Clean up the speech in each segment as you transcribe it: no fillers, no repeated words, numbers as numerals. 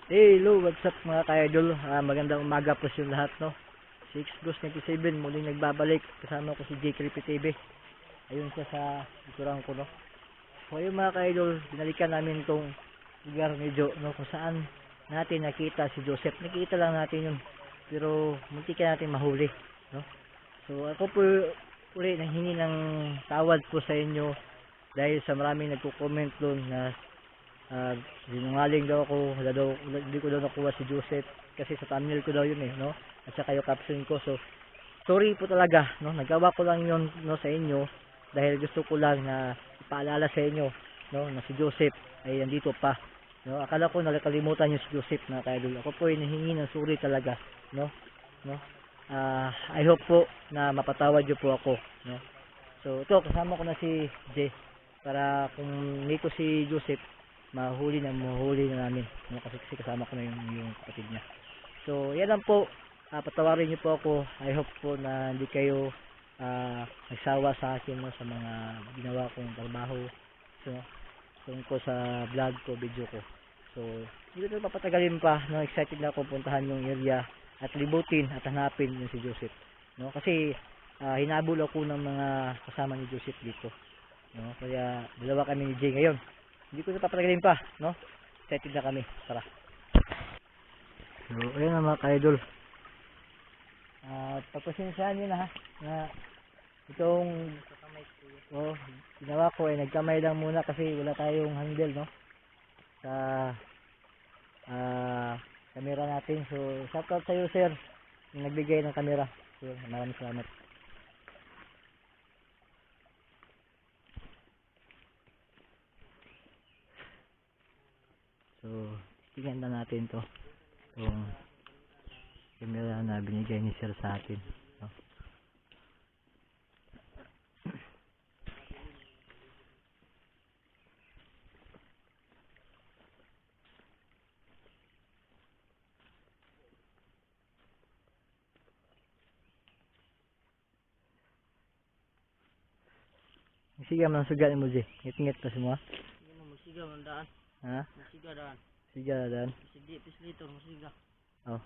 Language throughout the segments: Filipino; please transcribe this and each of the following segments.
Hey, hello, what's up mga ka-idol? Magandang umaga po sa lahat, no? Si Xghost97 muling nagbabalik. Kasama ko si J. Creepy TV. Ayun siya sa likuran ko, no? So ayun mga ka-idol, binalikan namin tong lugar medyo, no? Kung saan natin nakita si Joseph. Nakita lang natin yun. Pero munti ka natin mahuli, no? So ako po uli nanghingi ng tawad po sa inyo dahil sa maraming nagko-comment doon na sinungaling daw ako, hindi ko daw nakuha si Joseph kasi sa thumbnail ko daw yun no? At saka yung caption ko. So sorry po talaga, no? Nagawa ko lang yun, no, sa inyo dahil gusto ko lang na ipaalala sa inyo, no, na si Joseph ay nandito pa, no? Akala ko nakalimutan niyo si Joseph na kaidol. Ako po ay nahingi ng sorry talaga, no? I hope po na mapatawad niyo po ako, no? So ito, kasama ko na si Jay para kung nito si Joseph mahuli na namin, no? Kasi kasama ko na yung kapatid niya. So yan lang po, patawarin niyo po ako. I hope po na hindi kayo nagsawa sa akin, no, sa mga ginawa kong trabaho, so tungkol sa vlog ko, video ko. So hindi ko papatagalin pa, no? Excited na ako puntahan yung area at libutin at hanapin yung si Joseph, no? Kasi hinabol ako ng mga kasama ni Joseph dito, no? Kaya dalawa kami ni Jay ngayon. Hindi ko na papatagalin pa, no? Excited na kami. Tara. So, ayan na mga ka-idol. Pagpasensyahan nyo na ha, na itong ginawa ko ay nagkamay lang muna kasi wala tayong handle, no? Sa camera natin. So, shout out sa iyo, sir, yung nagbigay ng camera. So, maraming salamat. So, tingnan na natin to. Itong camera na binigay ni sir sa atin, no? Sige man sugat mo, Jay. Ngit-ngit pa semua. Hindi mo musiga man daan. Ha? Musiga daan. Sige dan. Sige, pislito musiga. Oh.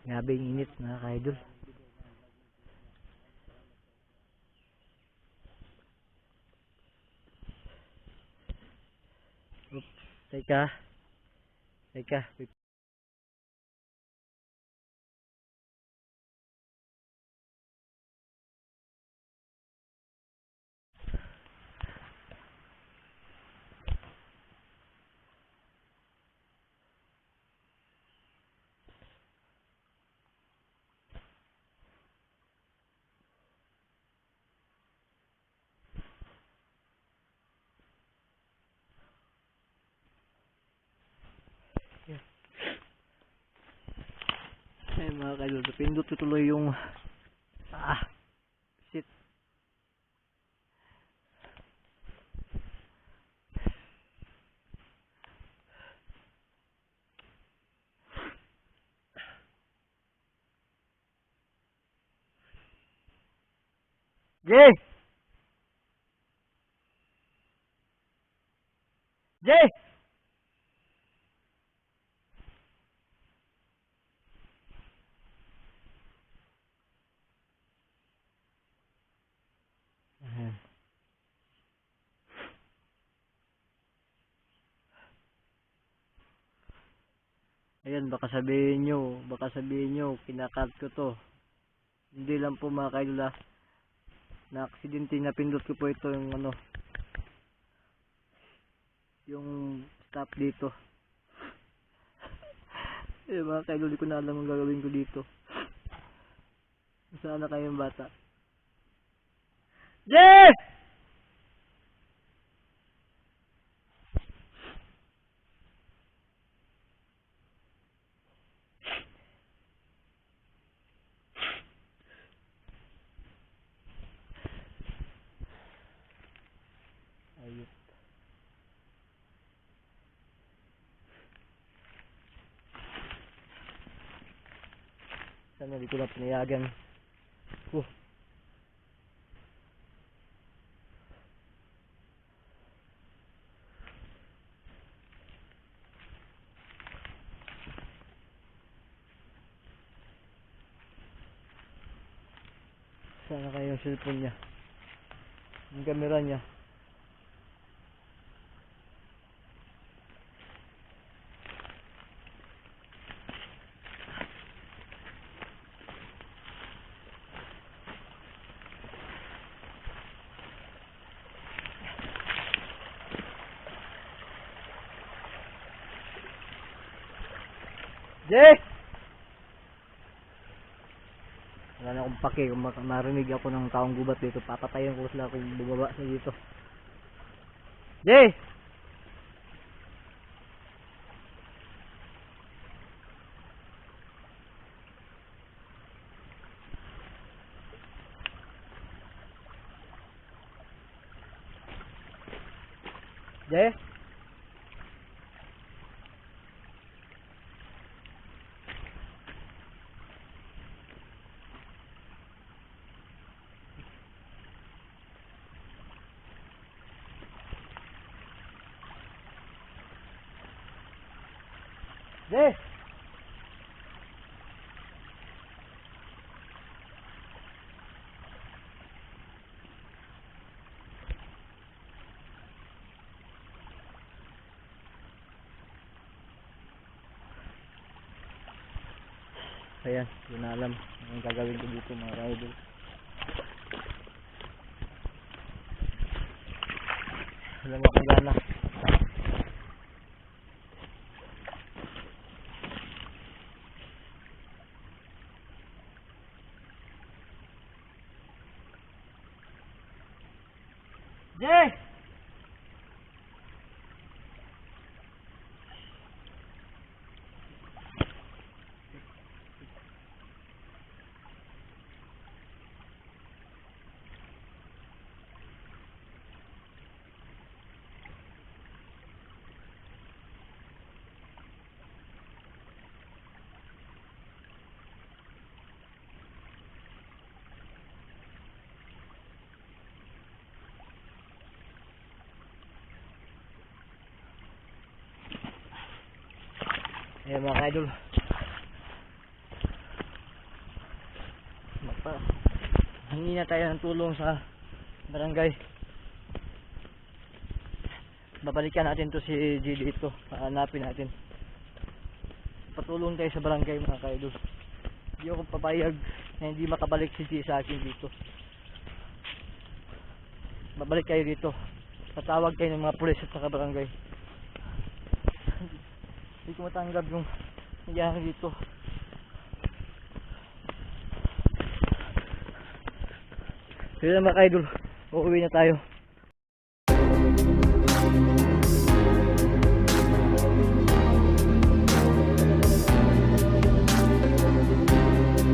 Grabing init mga ka-idol. Oops. Teka. Ay mga ka-idol, pindot ko tuloy yung shit. Jay! Jay! Ayan, baka sabihin nyo, kinakat ko to. Hindi lang po mga ka-idol na aksidente, na pindot ko po ito yung yung stop dito. Eh mga ka-idol, di ko na alam ang gagawin ko dito. Saan na kayong bata? Jay! Ayun. Sana di ko na pinayagan. Saan na kayo yung cellphone niya? Yung camera niya. Jay! Wala na akong pake kung marinig ako ng taong gubat dito. Papatayin ko sila kung bumaba sa dito. Jay! Jay? Jay! Ayan, hindi na alam ang gagawin ko dito mga ka-idol. Walang akong gana. Jay! Ayan mga ka-idol. Hingi na tayo ng tulong sa barangay. Babalikan natin to si G dito. Hanapin natin. Patulong tayo sa barangay mga ka-idol. Hindi ako papayag na hindi makabalik si G sa akin dito. Babalik kayo dito. Tatawag kayo ng mga pulis at saka barangay. Hindi ko matanggap yung nangyari dito. Kaya mga ka-idol, uuwi na tayo.